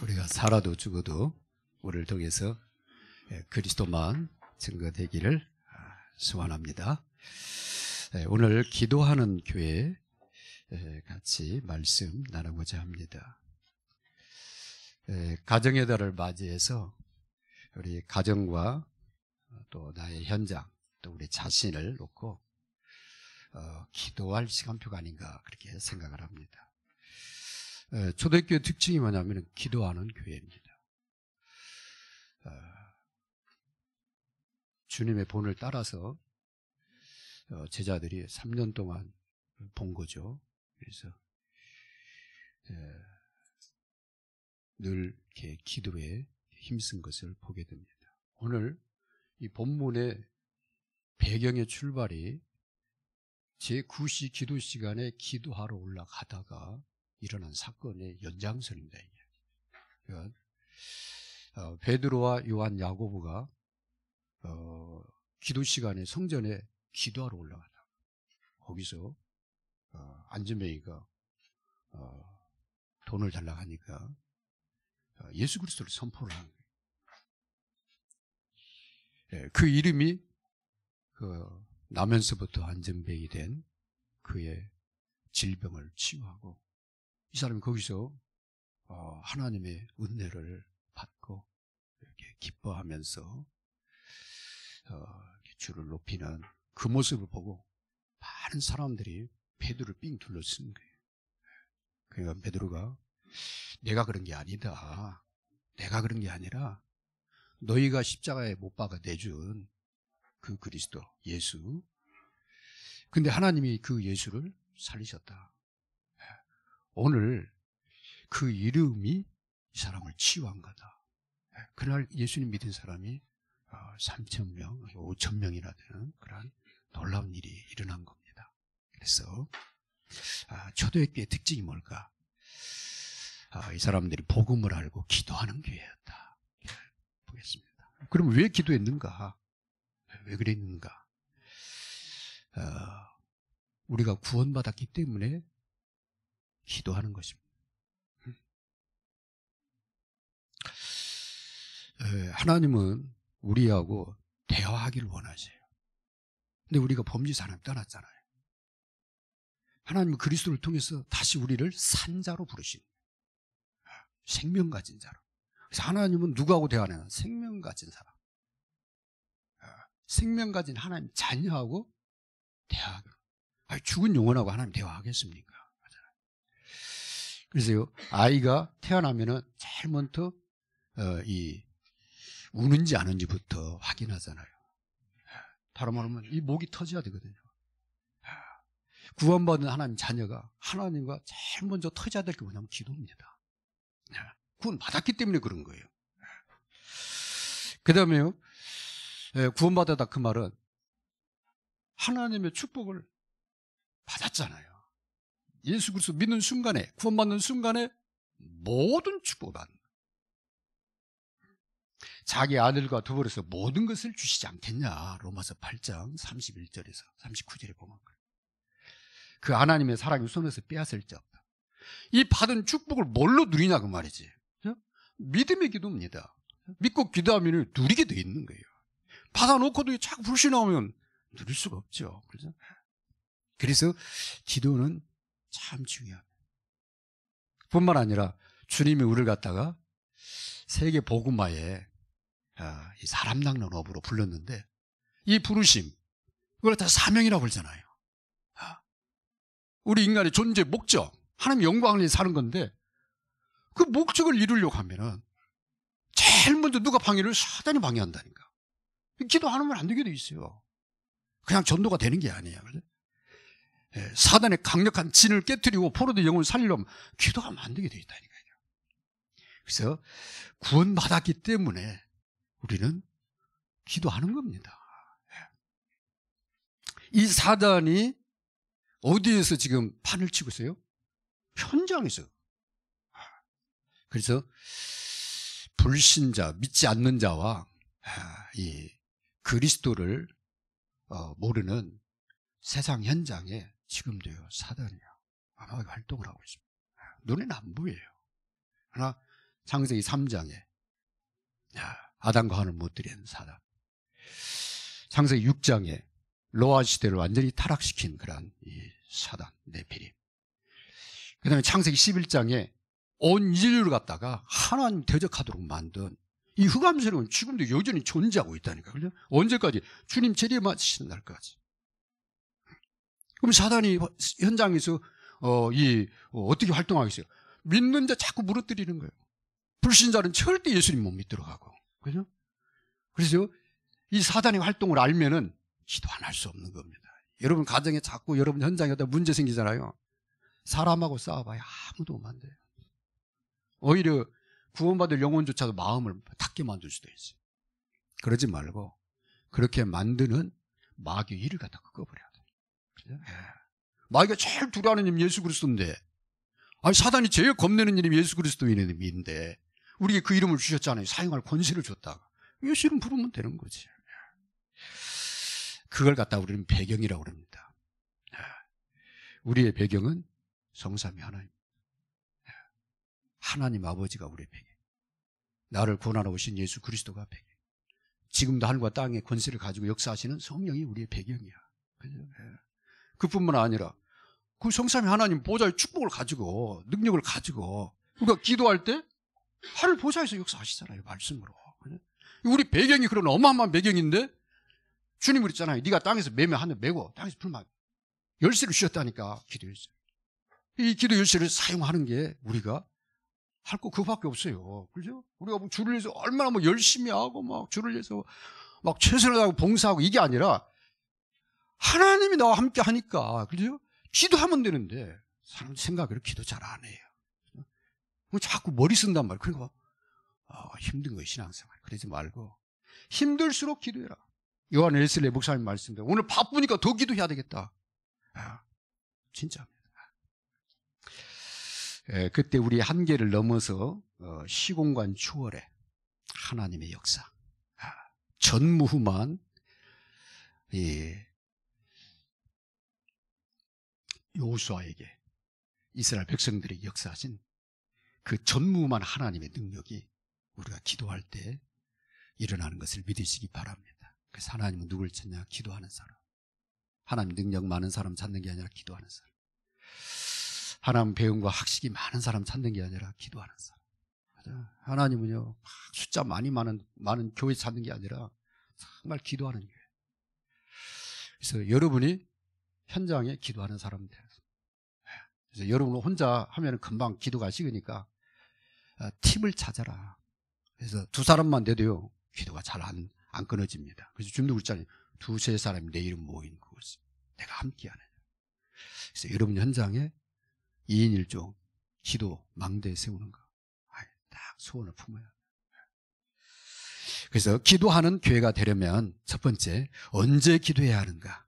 우리가 살아도 죽어도 우리를 통해서 그리스도만 증거되기를 소원합니다. 오늘 기도하는 교회 같이 말씀 나누고자 합니다. 가정의 달을 맞이해서 우리 가정과 또 나의 현장 또 우리 자신을 놓고 기도할 시간표가 아닌가 그렇게 생각을 합니다. 초대교회 특징이 뭐냐면 기도하는 교회입니다. 주님의 본을 따라서 제자들이 3년 동안 본 거죠. 그래서 늘 이렇게 기도에 힘쓴 것을 보게 됩니다. 오늘 이 본문의 배경의 출발이 제9시 기도 시간에 기도하러 올라가다가 일어난 사건의 연장선입니다. 이게. 베드로와 요한, 야고보가 기도 시간에 성전에 기도하러 올라가다 거기서 안전뱅이가 돈을 달라고 하니까 예수 그리스도를 선포를 한 거예요. 그 이름이 나면서부터 안전뱅이 된 그의 질병을 치유하고 이 사람이 거기서 하나님의 은혜를 받고 이렇게 기뻐하면서 주를 높이는 그 모습을 보고 많은 사람들이 베드로를 삥 둘러쓴 거예요. 그러니까 베드로가 내가 그런 게 아니다. 내가 그런 게 아니라 너희가 십자가에 못 박아 내준 그 그리스도 예수. 근데 하나님이 그 예수를 살리셨다. 오늘 그 이름이 이 사람을 치유한 거다. 그날 예수님 믿은 사람이 3,000명, 5,000명이나 되는 그런 놀라운 일이 일어난 겁니다. 그래서 초대교회의 특징이 뭘까? 이 사람들이 복음을 알고 기도하는 교회였다. 보겠습니다. 그럼 왜 기도했는가? 왜 그랬는가? 우리가 구원받았기 때문에 기도하는 것입니다. 하나님은 우리하고 대화하기를 원하세요. 근데 우리가 범죄에서 하나님 떠났잖아요. 하나님은 그리스도를 통해서 다시 우리를 산자로 부르신 생명 가진 자로. 그래서 하나님은 누구하고 대화하냐? 생명 가진 사람. 생명 가진 하나님 자녀하고 대화하기로. 죽은 영혼하고 하나님 대화하겠습니까? 그래서요, 아이가 태어나면은 제일 먼저 우는지 안 우는지부터 확인하잖아요. 다른 말로 하면 이 목이 터져야 되거든요. 구원받은 하나님 자녀가 하나님과 제일 먼저 터져야 될 게 뭐냐면 기도입니다. 구원받았기 때문에 그런 거예요. 그 다음에요, 구원받았다 그 말은 하나님의 축복을 받았잖아요. 예수 그리스도 믿는 순간에, 구원받는 순간에 모든 축복을 받는 거예요. 자기 아들과 두버려서 모든 것을 주시지 않겠냐. 로마서 8장 31절에서 39절에 보면 그 하나님의 사랑이 손에서 빼앗을 자 없다. 이 받은 축복을 뭘로 누리냐 그 말이지. 믿음의 기도입니다. 믿고 기도하면 누리게 돼 있는 거예요. 받아놓고도 자꾸 불신하면 누릴 수가 없죠. 그래서 기도는 참 중요합니다. 뿐만 아니라 주님이 우리를 갖다가 세계 복음화에 이 사람 낚는 업으로 불렀는데 이 부르심 그걸 다 사명이라고 그러잖아요. 우리 인간의 존재 목적 하나님 영광을 위해 사는 건데 그 목적을 이루려고 하면은 제일 먼저 누가 방해를? 사단이 방해한다니까. 기도 안 하면 안 되게 돼 있어요. 그냥 전도가 되는 게 아니에요. 사단의 강력한 진을 깨트리고 포로된 영혼을 살리려면 기도하면 안 되게 돼 있다니까요. 그래서 구원받았기 때문에 우리는 기도하는 겁니다. 이 사단이 어디에서 지금 판을 치고 있어요? 현장에서. 그래서 불신자, 믿지 않는 자와 이 그리스도를 모르는 세상 현장에 지금도요 사단이요 아마 활동을 하고 있습니다. 눈에는 안 보여요. 그러나 창세기 3장에 아담과 하와를 못 드린 사단. 창세기 6장에 노아 시대를 완전히 타락시킨 그런 이 사단 네피림. 그 다음에 창세기 11장에 온 인류를 갖다가 하나님 대적하도록 만든 이 흑암세력은 지금도 여전히 존재하고 있다니까. 그죠? 언제까지? 주님 재림하시는 날까지. 그럼 사단이 현장에서 어떻게 활동하겠어요? 믿는 자 자꾸 무너뜨리는 거예요. 불신자는 절대 예수님 못 믿도록 하고. 그죠? 그래서 이 사단의 활동을 알면은 기도 안 할 수 없는 겁니다. 여러분 가정에 자꾸 여러분 현장에다 문제 생기잖아요. 사람하고 싸워봐야 아무도 안 돼요. 오히려 구원받을 영혼조차도 마음을 닫게 만들 수도 있어요. 그러지 말고 그렇게 만드는 마귀의 일을 갖다 꺾어버려야 돼요. 그죠? 예. 마귀가 제일 두려워하는 이름이 예수 그리스도인데, 아니 사단이 제일 겁내는 이름이 예수 그리스도인의 이름인데 우리에게 그 이름을 주셨잖아요. 사용할 권세를 줬다가 예수 이름 부르면 되는 거지. 그걸 갖다 우리는 배경이라고 합니다. 우리의 배경은 성삼위 하나님. 하나님 아버지가 우리의 배경. 나를 구원하러 오신 예수 그리스도가 배경. 지금도 하늘과 땅의 권세를 가지고 역사하시는 성령이 우리의 배경이야. 그뿐만 아니라 그 성삼위 하나님 보좌의 축복을 가지고 능력을 가지고 우리가 기도할 때 하늘 보좌에서 역사하시잖아요. 말씀으로. 우리 배경이 그런 어마어마한 배경인데 주님이 그랬잖아요. 네가 땅에서 매면 하늘 매고 땅에서 풀만 열쇠를 주셨다니까. 기도 열쇠. 이 기도 열쇠를 사용하는 게 우리가 할 거 그거밖에 없어요. 그죠? 우리가 뭐 주를 위해서 얼마나 뭐 열심히 하고 막 주를 위해서 막 최선을 다하고 봉사하고 이게 아니라 하나님이 나와 함께 하니까. 그죠? 기도하면 되는데 사람 생각으로 기도 잘 안 해요. 자꾸 머리 쓴단 말이에요. 그러니까 힘든 거예요. 신앙생활. 그러지 말고 힘들수록 기도해라. 요한 웨슬리 목사님 말씀대로 오늘 바쁘니까 더 기도해야 되겠다. 진짜입니다. 그때 우리 한계를 넘어서 시공간 추월에 하나님의 역사, 전무후무한 여호수아에게 이스라엘 백성들에게 역사하신 그 전무후무한 하나님의 능력이 우리가 기도할 때 일어나는 것을 믿으시기 바랍니다. 그래서 하나님은 누굴 찾냐? 기도하는 사람. 하나님 능력 많은 사람 찾는 게 아니라 기도하는 사람. 하나님 배움과 학식이 많은 사람 찾는 게 아니라 기도하는 사람. 하나님은요 숫자 많은 교회 찾는 게 아니라 정말 기도하는 교회. 그래서 여러분이 현장에 기도하는 사람 되세요. 그래서 여러분 혼자 하면 금방 기도가 식으니까 팁을 찾아라. 그래서 두 사람만 돼도요 기도가 잘 안 끊어집니다. 그래서 주님도 그랬잖아요. 두세 사람이 내 이름 모인 그것을 내가 함께하는. 그래서 여러분 현장에 2인 1조 기도 망대 세우는 거 딱 소원을 품어야 돼요. 그래서 기도하는 교회가 되려면 첫 번째 언제 기도해야 하는가?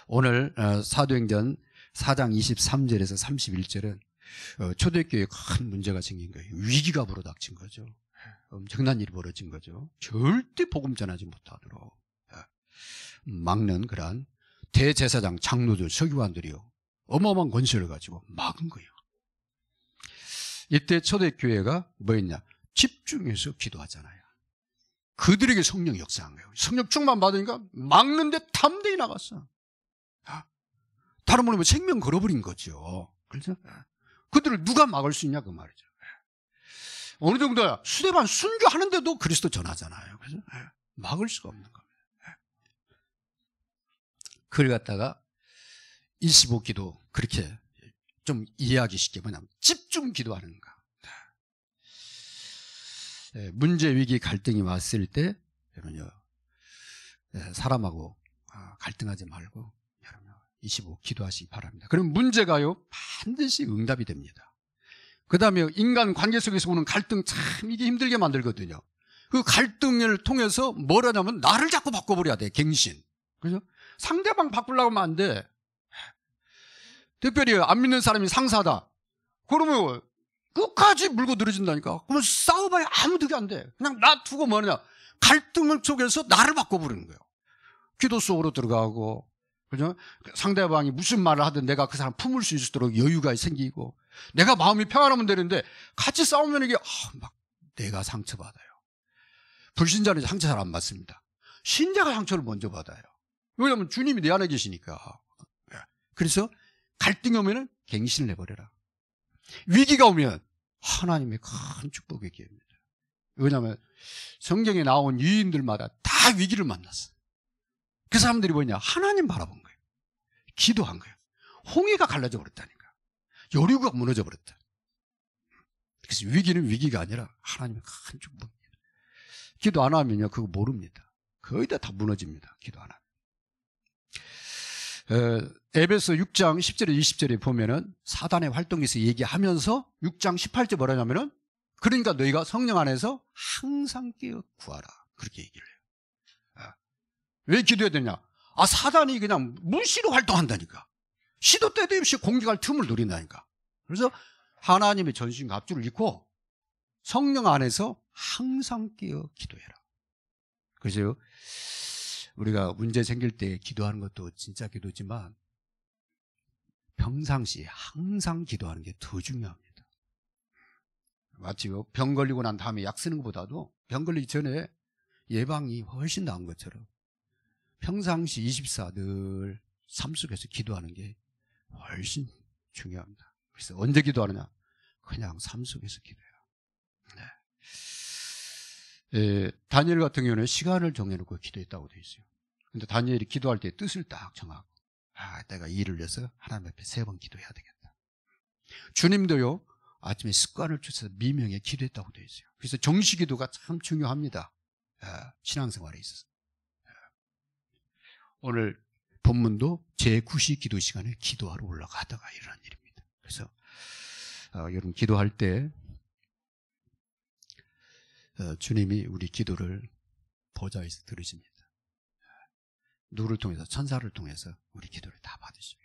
오늘 사도행전 4장 23절에서 31절은 초대교회에 큰 문제가 생긴 거예요. 위기가 불어닥친 거죠. 엄청난 일이 벌어진 거죠. 절대 복음 전하지 못하도록 막는 그런 대제사장, 장로들, 서기관들이요 어마어마한 권세를 가지고 막은 거예요. 이때 초대교회가 뭐였냐? 집중해서 기도하잖아요. 그들에게 성령 역사한 거예요. 성령 충만 받으니까 막는데 탐대히 나갔어. 다른 말로 생명 걸어버린 거죠. 그렇죠? 그들을 누가 막을 수 있냐 그 말이죠. 어느 정도야 수레반 순교하는데도 그리스도 전하잖아요. 그래서 막을 수가 없는 겁니다. 그걸 갖다가 25기도 그렇게 좀 이해하기 쉽게 뭐냐면 집중 기도하는가. 문제, 위기, 갈등이 왔을 때 여러분요 사람하고 갈등하지 말고 여러분 25 기도하시기 바랍니다. 그럼 문제가요 반드시 응답이 됩니다. 그 다음에 인간 관계 속에서 오는 갈등 참 이게 힘들게 만들거든요. 그 갈등을 통해서 뭘 하냐면 나를 자꾸 바꿔버려야 돼. 갱신. 그죠? 상대방 바꾸려고 하면 안 돼. 특별히 안 믿는 사람이 상사다. 그러면 끝까지 물고 늘어진다니까. 그러면 싸워봐야 아무 득이 안 돼. 그냥 놔두고 뭐냐. 갈등을 속에서 나를 바꿔버리는 거예요. 기도 속으로 들어가고, 그죠? 상대방이 무슨 말을 하든 내가 그 사람 품을 수 있도록 여유가 생기고, 내가 마음이 평안하면 되는데 같이 싸우면 이게 막 내가 상처받아요. 불신자는 상처 잘 안 받습니다. 신자가 상처를 먼저 받아요. 왜냐하면 주님이 내 안에 계시니까. 그래서 갈등이 오면 갱신을 해버려라. 위기가 오면 하나님의 큰 축복의 기회입니다. 왜냐하면 성경에 나온 유인들마다 다 위기를 만났어요. 그 사람들이 뭐냐? 하나님 바라본 거예요. 기도한 거예요. 홍해가 갈라져 버렸다니까. 여리고가 무너져 버렸다. 그래서 위기는 위기가 아니라 하나님의 큰 축복입니다. 기도 안 하면요, 그거 모릅니다. 거의 다 무너집니다. 기도 안 하면. 에베소 6장 10절에 20절에 보면은 사단의 활동에서 얘기하면서 6장 18절 뭐라냐면은 그러니까 너희가 성령 안에서 항상 깨어 구하라. 그렇게 얘기를 해요. 왜 기도해야 되냐? 사단이 그냥 무시로 활동한다니까. 시도 때도 없이 공격할 틈을 노린다니까. 그래서 하나님의 전신과 합주를 잃고 성령 안에서 항상 깨어 기도해라. 그래서 우리가 문제 생길 때 기도하는 것도 진짜 기도지만 평상시에 항상 기도하는 게 더 중요합니다. 마치 병 걸리고 난 다음에 약 쓰는 것보다도 병 걸리기 전에 예방이 훨씬 나은 것처럼 평상시 24 늘 삶 속에서 기도하는 게 훨씬 중요합니다. 그래서 언제 기도하느냐? 그냥 삶 속에서 기도해라. 다니엘 같은 경우는 시간을 정해놓고 기도했다고 되어 있어요. 근데 다니엘이 기도할 때 뜻을 딱 정하고 내가 이 일을 위해서 하나님 앞에 3번 기도해야 되겠다. 주님도요, 아침에 습관을 쫓아서 미명에 기도했다고 되어 있어요. 그래서 정시기도가 참 중요합니다. 신앙생활에 있어서. 오늘 본문도 제9시 기도 시간에 기도하러 올라가다가 일어난 일입니다. 그래서 여러분 기도할 때 주님이 우리 기도를 보좌에서 들으십니다. 누구를 통해서? 천사를 통해서 우리 기도를 다 받으셔요.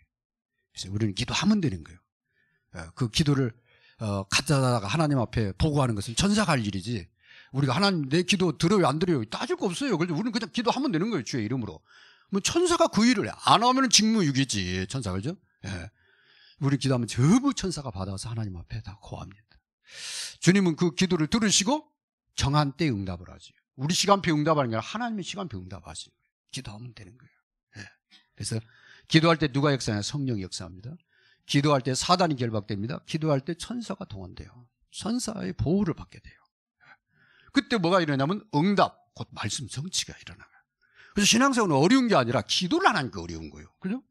그래서 우리는 기도하면 되는 거예요. 그 기도를 갖다가 하나님 앞에 보고하는 것은 천사가 할 일이지, 우리가 하나님 내 기도 들어요 안 들어요 따질 거 없어요. 그래서 우리는 그냥 기도하면 되는 거예요. 주의 이름으로. 뭐 천사가 그 일을 안 하면 직무유기지. 천사, 그죠? 우리 기도하면 전부 천사가 받아서 하나님 앞에 다 고합니다. 주님은 그 기도를 들으시고 정한 때 응답을 하지. 우리 시간표 응답하는 게 아니라 하나님의 시간표 응답하시는 거예요. 기도하면 되는 거예요. 그래서 기도할 때 누가 역사하냐? 성령이 역사합니다. 기도할 때 사단이 결박됩니다. 기도할 때 천사가 동원돼요. 천사의 보호를 받게 돼요. 그때 뭐가 일어나면 응답, 곧 말씀 성취가 일어나요. 그래서 신앙생활은 어려운 게 아니라 기도를 안 하니까 어려운 거예요. 그죠?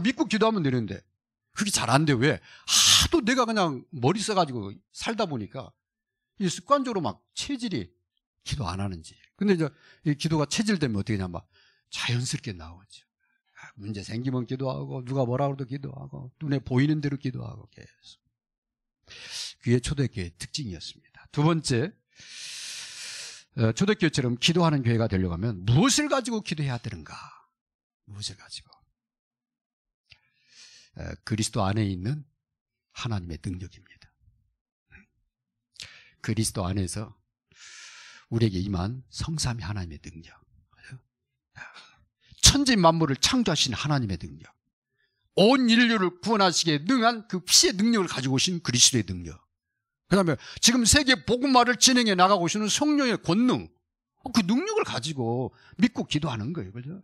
믿고 기도하면 되는데 그게 잘 안 돼. 왜? 하도 내가 그냥 머리 써가지고 살다 보니까 이 습관적으로 막 체질이 기도 안 하는지. 근데 이제 이 기도가 체질되면 어떻게 되냐, 막 자연스럽게 나오죠. 문제 생기면 기도하고, 누가 뭐라 그래도 기도하고, 눈에 보이는 대로 기도하고 계속. 그게 초대교회의 특징이었습니다. 두 번째, 초대교회처럼 기도하는 교회가 되려고 하면 무엇을 가지고 기도해야 되는가? 무엇을 가지고? 그리스도 안에 있는 하나님의 능력입니다. 그리스도 안에서 우리에게 임한 성삼위 하나님의 능력, 천지 만물을 창조하신 하나님의 능력, 온 인류를 구원하시기에 능한 그 피의 능력을 가지고 오신 그리스도의 능력, 그 다음에 지금 세계 복음화를 진행해 나가고 오시는 성령의 권능, 그 능력을 가지고 믿고 기도하는 거예요. 그죠?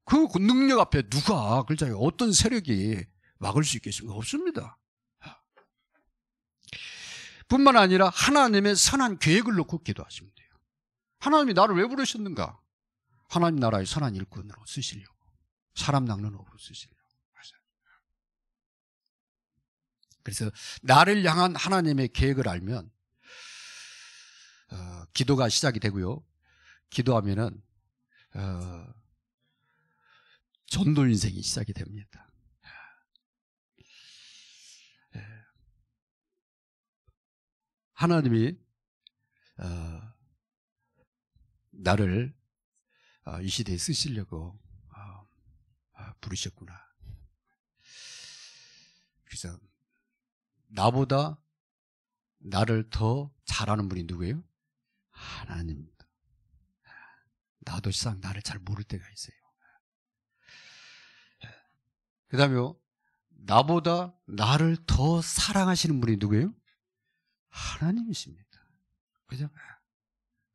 그 능력 앞에 누가, 그렇죠? 어떤 세력이 막을 수 있겠습니까? 없습니다. 뿐만 아니라 하나님의 선한 계획을 놓고 기도하시면 돼요. 하나님이 나를 왜 부르셨는가? 하나님 나라의 선한 일꾼으로 쓰시려고, 사람 낚는 업으로 쓰시려고. 그래서 나를 향한 하나님의 계획을 알면 기도가 시작이 되고요. 기도하면은 전도 인생이 시작이 됩니다. 하나님이 나를 이 시대에 쓰시려고 부르셨구나. 그래서 나보다 나를 더 잘하는 분이 누구예요? 하나님입니다. 나도 시상 나를 잘 모를 때가 있어요. 그 다음에 나보다 나를 더 사랑하시는 분이 누구예요? 하나님이십니다. 그죠?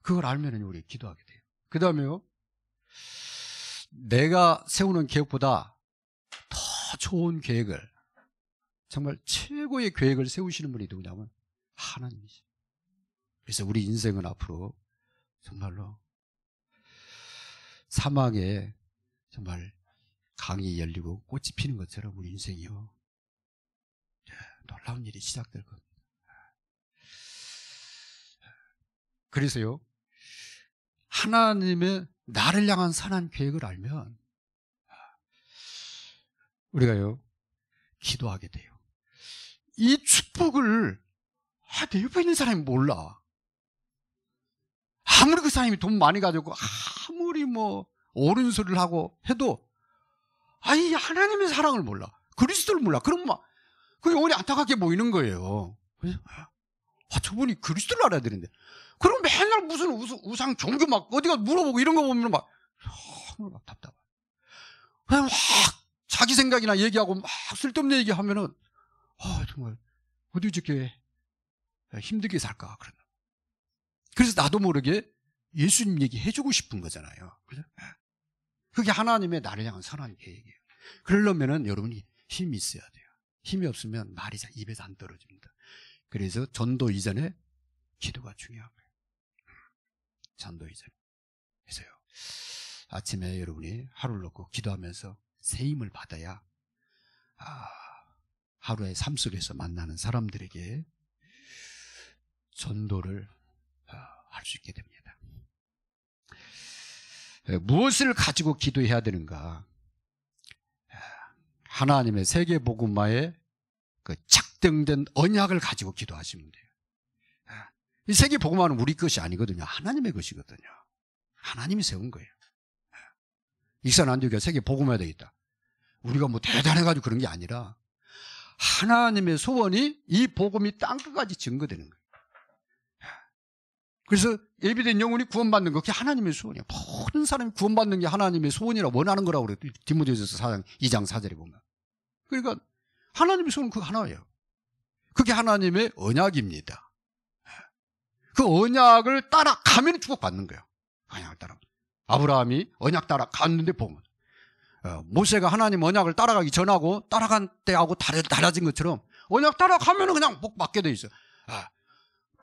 그걸 알면 우리 기도하게 돼요. 그 다음에요, 내가 세우는 계획보다 더 좋은 계획을, 정말 최고의 계획을 세우시는 분이 누구냐면 하나님이십니다. 그래서 우리 인생은 앞으로 정말로 사막에 정말 강이 열리고 꽃이 피는 것처럼 우리 인생이요, 놀라운 일이 시작될 겁니다. 그래서요, 하나님의 나를 향한 선한 계획을 알면 우리가요, 기도하게 돼요. 이 축복을 내 옆에 있는 사람이 몰라. 아무리 그 사람이 돈 많이 가지고 아무리 뭐 옳은 소리를 하고 해도 이 하나님의 사랑을 몰라. 그리스도를 몰라. 그럼 막 그게 영원히 안타깝게 보이는 거예요. 그래서 저분이 그리스도를 알아야 되는데, 그럼 맨날 무슨 우상 종교 막 어디가 물어보고 이런 거 보면 막 답답해. 그냥 막 자기 생각이나 얘기하고 막 쓸데없는 얘기하면은 정말 어디 저렇게 힘들게 살까 그런. 그래서 나도 모르게 예수님 얘기 해주고 싶은 거잖아요. 그죠? 그게 하나님의 나를 향한 선한 계획이에요. 그러려면은 여러분이 힘이 있어야 돼요. 힘이 없으면 말이 잘 입에서 안 떨어집니다. 그래서 전도 이전에 기도가 중요한 거예요. 전도 이전에. 그래서요, 아침에 여러분이 하루를 놓고 기도하면서 새 힘을 받아야 하루의 삶 속에서 만나는 사람들에게 전도를 할 수 있게 됩니다. 무엇을 가지고 기도해야 되는가? 하나님의 세계복음화의 그 작정된 언약을 가지고 기도하시면 돼요. 이 세계복음화는 우리 것이 아니거든요. 하나님의 것이거든요. 하나님이 세운 거예요. 익산 안디옥에 세계복음화가 되겠다. 우리가 뭐 대단해가지고 그런 게 아니라 하나님의 소원이 이 복음이 땅끝까지 증거되는 거예요. 그래서 예비된 영혼이 구원받는 거, 그게 하나님의 소원이에요. 모든 사람이 구원받는 게 하나님의 소원이라고 원하는 거라고 그래요. 디모데후서 2장 4절에 보면. 그러니까 하나님의 소원은 그거 하나예요. 그게 하나님의 언약입니다. 그 언약을 따라가면 축복받는 거예요. 언약을 따라. 아브라함이 언약 따라 갔는데 보면, 모세가 하나님 언약을 따라가기 전하고 따라간 때하고 달라진 것처럼 언약 따라가면 그냥 복 받게 돼 있어요.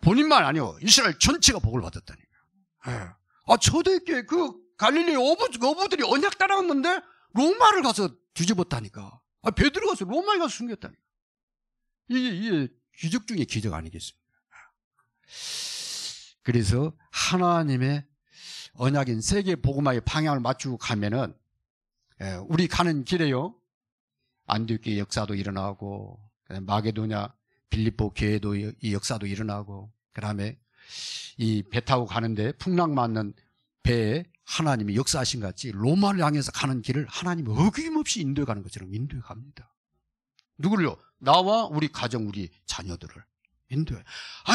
본인만 아니요, 이스라엘 전체가 복을 받았다니까요. 초대교회 그 갈릴리 어부들이 언약 따라갔는데 로마를 가서 뒤집었다니까. 베드로 가서 로마에 가서 숨겼다니까. 이게 기적 중에 기적 아니겠습니까? 그래서 하나님의 언약인 세계 복음화의 방향을 맞추고 가면은, 우리 가는 길에요, 안디옥의 역사도 일어나고, 마게도냐 빌립보 교회도 이 역사도 일어나고, 그 다음에 이 배 타고 가는데 풍랑 맞는 배에 하나님이 역사하신 같이 로마를 향해서 가는 길을 하나님이 어김없이 인도해 가는 것처럼 인도해 갑니다. 누구를요? 나와 우리 가정, 우리 자녀들을 인도해.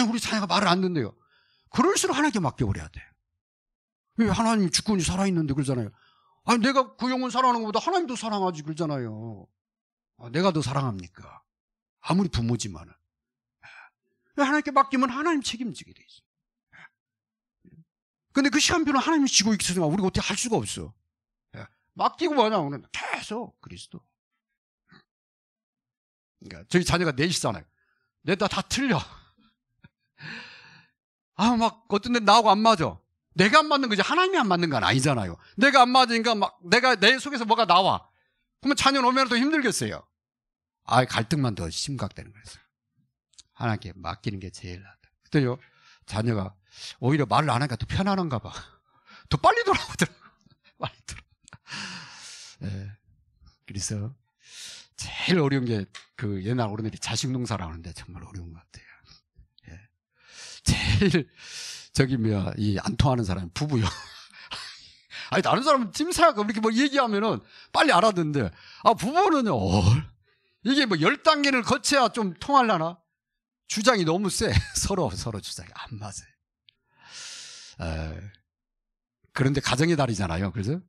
우리 자녀가 말을 안 듣는데요. 그럴수록 하나님께 맡겨버려야 돼. 왜? 하나님 주권이 살아있는데 그러잖아요. 내가 그 영혼 사랑하는 것보다 하나님도 사랑하지 그러잖아요. 내가 더 사랑합니까? 아무리 부모지만은. 하나님께 맡기면 하나님 책임지게 돼 있어요. 근데 그 시간표는 하나님이 지고 있으니까 우리가 어떻게 할 수가 없어. 맡기고 뭐냐, 계속 그리스도. 그러니까 저희 자녀가 넷이잖아요. 넷 다 틀려. 막 어떤 데 나하고 안 맞아. 내가 안 맞는 거지 하나님이 안 맞는 건 아니잖아요. 내가 안 맞으니까 막 내가 내 속에서 뭐가 나와. 그러면 자녀 오면 더 힘들겠어요. 갈등만 더 심각되는 거예요. 하나님께 맡기는 게 제일 낫다. 그때요, 자녀가 오히려 말을 안 하니까 더 편안한가 봐. 더 빨리 돌아오더라고. 빨리 돌아. 그래서 제일 어려운 게 그 옛날 어른들이 자식 농사를 하는데 정말 어려운 것 같아요. 제일 이 안 통하는 사람이 부부요. 다른 사람은 팀사가 이렇게 뭐 얘기하면은 빨리 알아듣는데, 부부는요, 이게 뭐 10단계를 거쳐야 좀 통하려나? 주장이 너무 세. 서로 주장이 안 맞아요. 그런데 가정의 달이잖아요. 그래서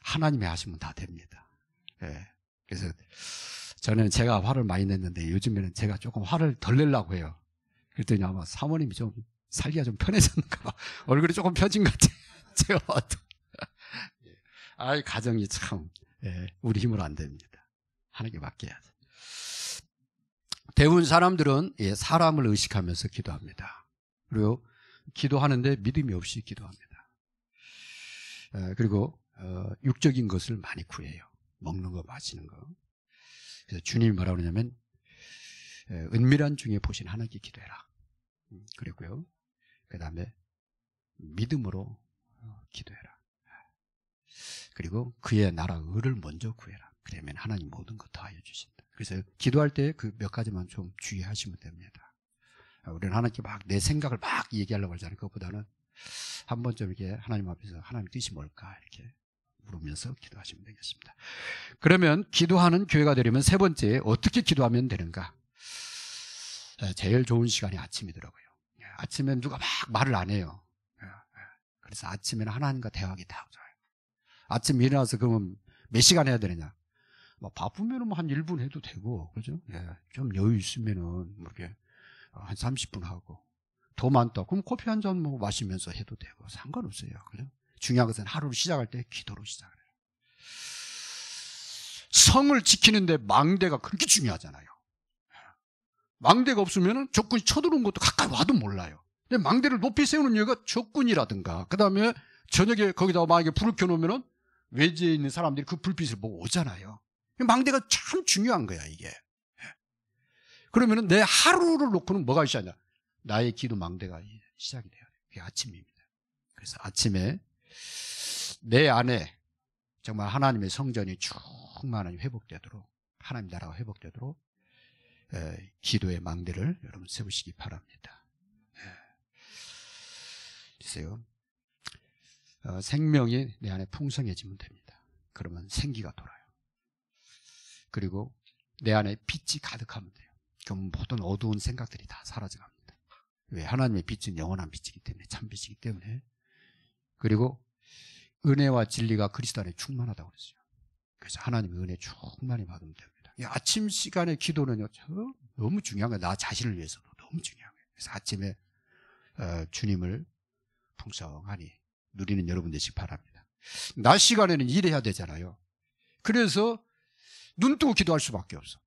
하나님이 하시면 다 됩니다. 그래서 저는 제가 화를 많이 냈는데 요즘에는 제가 조금 화를 덜 내려고 해요. 그랬더니 아마 사모님이 좀 살기가 좀 편해졌는가 봐. 얼굴이 조금 펴진 것 같아요. 제가 봐도. 아이, 가정이 참, 우리 힘으로 안 됩니다. 하나님께 맡겨야죠. 대부분 사람들은 사람을 의식하면서 기도합니다. 그리고 기도하는데 믿음이 없이 기도합니다. 그리고 육적인 것을 많이 구해요. 먹는 거, 마시는 거. 그래서 주님이 뭐라고 그러냐면 은밀한 중에 보신 하나님께 기도해라. 그랬고요. 그 다음에 믿음으로 기도해라. 그리고 그의 나라 의를 먼저 구해라. 그러면 하나님 모든 것 다 하여 주신다. 그래서 기도할 때 그 몇 가지만 좀 주의하시면 됩니다. 우리는 하나님께 막 내 생각을 막 얘기하려고 하잖아요. 그것보다는 한 번쯤 이렇게 하나님 앞에서 하나님 뜻이 뭘까 이렇게 물으면서 기도하시면 되겠습니다. 그러면 기도하는 교회가 되려면 세 번째, 어떻게 기도하면 되는가? 제일 좋은 시간이 아침이더라고요. 아침엔 누가 막 말을 안 해요. 그래서 아침에는 하나님과 대화하기 다 좋아요. 아침 일어나서 그러면 몇 시간 해야 되느냐? 뭐 바쁘면은 뭐 한 1분 해도 되고, 그죠? 좀 여유 있으면은 뭐 이렇게 한 30분 하고, 더 많다. 그럼 커피 한 잔 뭐 마시면서 해도 되고, 상관없어요. 그죠? 중요한 것은 하루를 시작할 때 기도로 시작을 해요. 성을 지키는데 망대가 그렇게 중요하잖아요. 망대가 없으면은 적군이 쳐들어온 것도 가까이 와도 몰라요. 근데 망대를 높이 세우는 이유가 적군이라든가, 그 다음에 저녁에 거기다가 만약에 불을 켜놓으면은 외지에 있는 사람들이 그 불빛을 보고 오잖아요. 망대가 참 중요한 거야, 이게. 그러면은 내 하루를 놓고는 뭐가 시작이냐? 나의 기도 망대가 시작이 돼야 돼요. 그게 아침입니다. 그래서 아침에 내 안에 정말 하나님의 성전이 충만히 회복되도록, 하나님 나라가 회복되도록 기도의 망대를 여러분 세우시기 바랍니다. 글쎄요. 생명이 내 안에 풍성해지면 됩니다. 그러면 생기가 돌아요. 그리고 내 안에 빛이 가득하면 돼요. 그럼 모든 어두운 생각들이 다 사라져갑니다. 왜? 하나님의 빛은 영원한 빛이기 때문에, 참빛이기 때문에. 그리고 은혜와 진리가 그리스도 안에 충만하다고 그랬어요. 그래서 하나님의 은혜 충만히 받으면 됩니다. 이 아침 시간의 기도는요, 너무 중요한 거예요. 나 자신을 위해서도 너무 중요한 거예요. 그래서 아침에 주님을 풍성하니 누리는 여러분 되시기 바랍니다. 낮 시간에는 일해야 되잖아요. 그래서 눈 뜨고 기도할 수밖에 없어.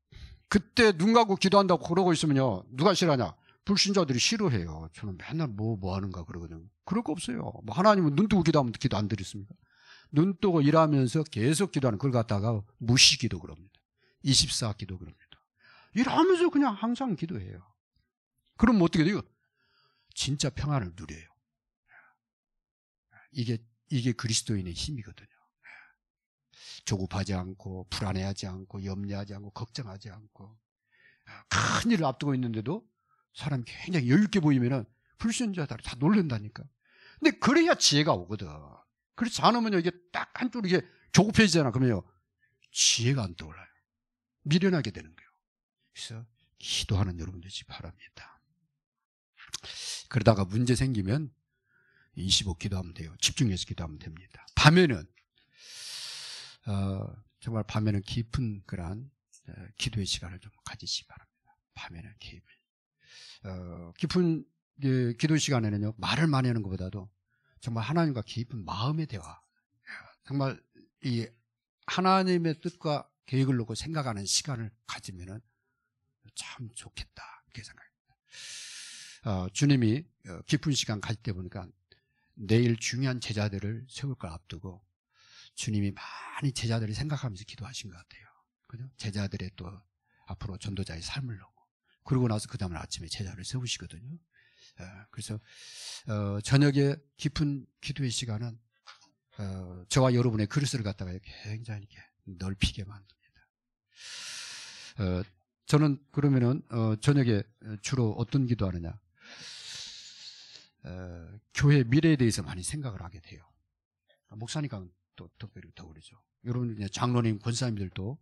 그때 눈 감고 기도한다고 그러고 있으면요, 누가 싫어하냐? 불신자들이 싫어해요. 저는 맨날 뭐 하는가 그러거든요. 그럴 거 없어요. 뭐 하나님은 눈 뜨고 기도하면 기도 안 드렸습니까? 눈 뜨고 일하면서 계속 기도하는 그걸 갖다가 무시기도 그럽니다. 24기도 그럽니다. 일하면서 그냥 항상 기도해요. 그럼 어떻게 돼요? 진짜 평안을 누려요. 이게 그리스도인의 힘이거든요. 조급하지 않고, 불안해하지 않고, 염려하지 않고, 걱정하지 않고, 큰 일을 앞두고 있는데도 사람이 굉장히 여유있게 보이면은 불신자들이 다 놀란다니까. 근데 그래야 지혜가 오거든. 그렇지 않으면요, 이게 딱 한쪽 이게 조급해지잖아. 그러면요, 지혜가 안 떠올라요. 미련하게 되는 거예요. 그래서 기도하는 여러분 되시 바랍니다. 그러다가 문제 생기면 25 기도하면 돼요. 집중해서 기도하면 됩니다. 밤에는 정말 밤에는 깊은 그런 기도의 시간을 좀 가지시기 바랍니다. 밤에는 깊은 기도 시간에는요, 말을 많이 하는 것보다도 정말 하나님과 깊은 마음의 대화, 정말 이 하나님의 뜻과 계획을 놓고 생각하는 시간을 가지면은 참 좋겠다, 이렇게 생각합니다. 주님이 깊은 시간 갈 때 보니까 내일 중요한 제자들을 세울 걸 앞두고 주님이 많이 제자들이 생각하면서 기도하신 것 같아요. 그죠? 제자들의 또 앞으로 전도자의 삶을 놓고, 그러고 나서 그 다음날 아침에 제자를 세우시거든요. 그래서 저녁에 깊은 기도의 시간은 저와 여러분의 그릇을 갖다가 굉장히 이렇게 넓히게 만듭니다. 저는 그러면은 저녁에 주로 어떤 기도하느냐? 교회 미래에 대해서 많이 생각을 하게 돼요. 목사니까 또 특별히 더 그러죠. 여러분 장로님, 권사님들도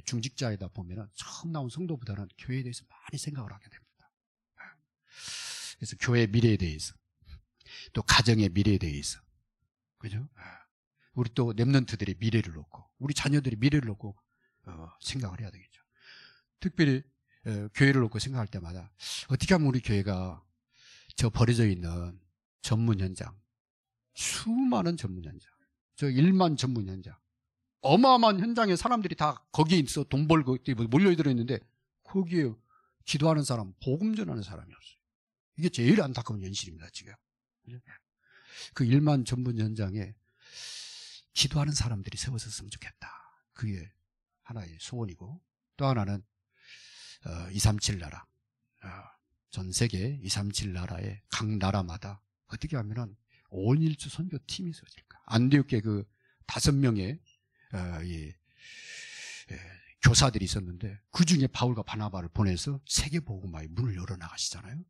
중직자이다 보면은 처음 나온 성도보다는 교회에 대해서 많이 생각을 하게 됩니다. 그래서 교회 미래에 대해서, 또 가정의 미래에 대해서, 그죠? 우리 또 렘넌트들의 미래를 놓고, 우리 자녀들의 미래를 놓고 생각을 해야 되겠죠. 특별히 교회를 놓고 생각할 때마다 어떻게 하면 우리 교회가 저 버려져 있는 전문 현장, 수많은 전문 현장, 저 1만 전문 현장, 어마어마한 현장에 사람들이 다 거기에 있어 돈 벌고 몰려들어 있는데 거기에 기도하는 사람, 복음 전하는 사람이 없어요. 이게 제일 안타까운 현실입니다, 지금. 그 1만 전문 현장에 기도하는 사람들이 세워졌으면 좋겠다. 그게 하나의 소원이고, 또 하나는 237 나라, 전 세계 237 나라의 각 나라마다 어떻게 하면은 5인 1주 선교팀이 세워질까. 안디옥에 그 5명의 교사들이 있었는데 그 중에 바울과 바나바를 보내서 세계 복음화의 문을 열어나가시잖아요.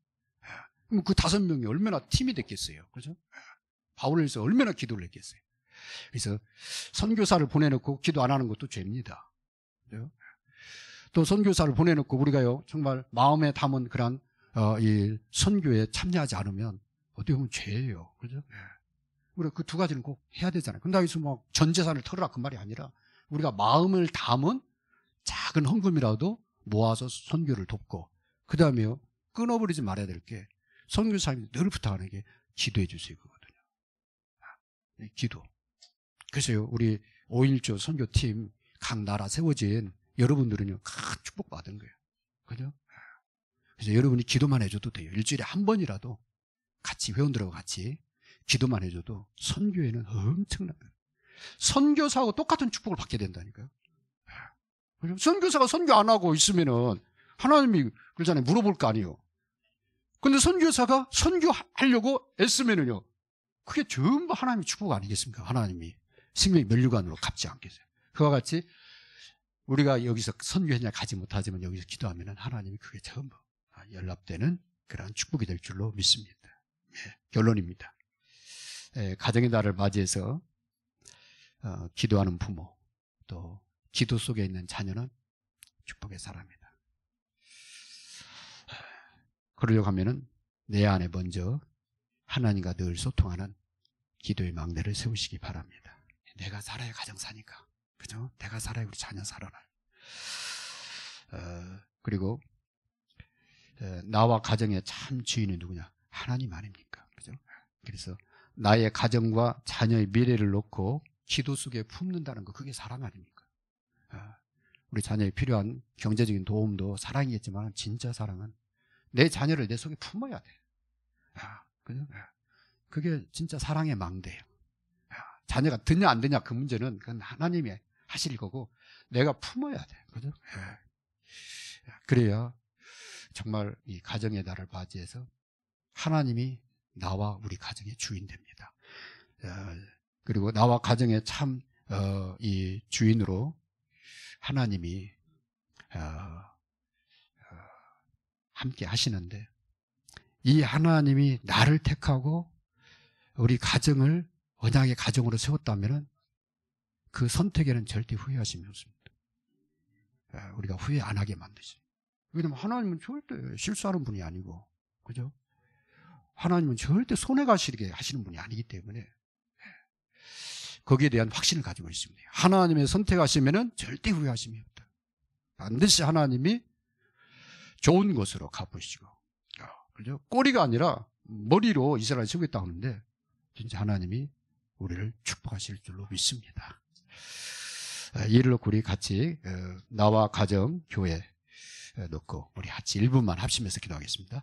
그럼 그 5명이 얼마나 팀이 됐겠어요. 그죠? 바울을 위해서 얼마나 기도를 했겠어요. 그래서 선교사를 보내놓고 기도 안 하는 것도 죄입니다. 그죠? 또 선교사를 보내놓고 우리가요 정말 마음에 담은 그런 이 선교에 참여하지 않으면 어떻게 보면 죄예요. 그죠? 우리가 그 2가지는 꼭 해야 되잖아요. 근데 여기서 뭐 전 재산을 털어라 그 말이 아니라 우리가 마음을 담은 작은 헌금이라도 모아서 선교를 돕고, 그 다음에요 끊어버리지 말아야 될 게 선교사님이 늘 부탁하는 게 기도해 주세요 그거거든요. 기도. 그래서요 우리 5.1조 선교팀 각 나라 세워진 여러분들은요 큰 축복 받은 거예요. 그죠? 그래서 여러분이 기도만 해줘도 돼요. 일주일에 한 번이라도 같이 회원들하고 같이 기도만 해줘도 선교에는 엄청난 거예요. 선교사하고 똑같은 축복을 받게 된다니까요. 선교사가 선교 안 하고 있으면은 하나님이 그러잖아요. 물어볼 거 아니에요. 근데 선교사가 선교하려고 애쓰면은요 그게 전부 하나님의 축복 아니겠습니까? 하나님이 생명의 면류관으로 갚지 않겠어요. 그와 같이 우리가 여기서 선교 현장 가지 못하지만 여기서 기도하면은 하나님이 그게 전부 연락되는 그러한 축복이 될 줄로 믿습니다. 결론입니다. 가정의 달을 맞이해서 기도하는 부모, 또 기도 속에 있는 자녀는 축복의 사람이다. 그러려고 하면은 내 안에 먼저 하나님과 늘 소통하는 기도의 망대를 세우시기 바랍니다. 내가 살아야 가정 사니까. 그죠? 내가 살아야 우리 자녀 살아라. 그리고 나와 가정의 참 주인은 누구냐? 하나님 아닙니까? 그죠? 그래서 나의 가정과 자녀의 미래를 놓고 기도 속에 품는다는 거, 그게 사랑 아닙니까? 우리 자녀에 필요한 경제적인 도움도 사랑이겠지만 진짜 사랑은 내 자녀를 내 속에 품어야 돼. 그죠? 그게 진짜 사랑의 망대예요. 자녀가 드냐 안 드냐 그 문제는 그건 하나님이 하실 거고 내가 품어야 돼. 그죠? 그래야 정말 이 가정의 달을 맞이해서 하나님이 나와 우리 가정의 주인 됩니다. 그리고 나와 가정의 참 이 주인으로 하나님이 함께 하시는데, 이 하나님이 나를 택하고 우리 가정을 언약의 가정으로 세웠다면 그 선택에는 절대 후회하심이 없습니다. 우리가 후회 안 하게 만드시. 왜냐하면 하나님은 절대 실수하는 분이 아니고, 그죠? 하나님은 절대 손해가시게 하시는 분이 아니기 때문에 거기에 대한 확신을 가지고 있습니다. 하나님의 선택하시면은 절대 후회하심이 없다. 반드시 하나님이 좋은 것으로 갚으시고, 그죠? 꼬리가 아니라 머리로 이스라엘 세우겠다 하는데 진짜 하나님이 우리를 축복하실 줄로 믿습니다. 이를 놓고 우리 같이 나와 가정, 교회 놓고 우리 같이 1분만 합심해서 기도하겠습니다.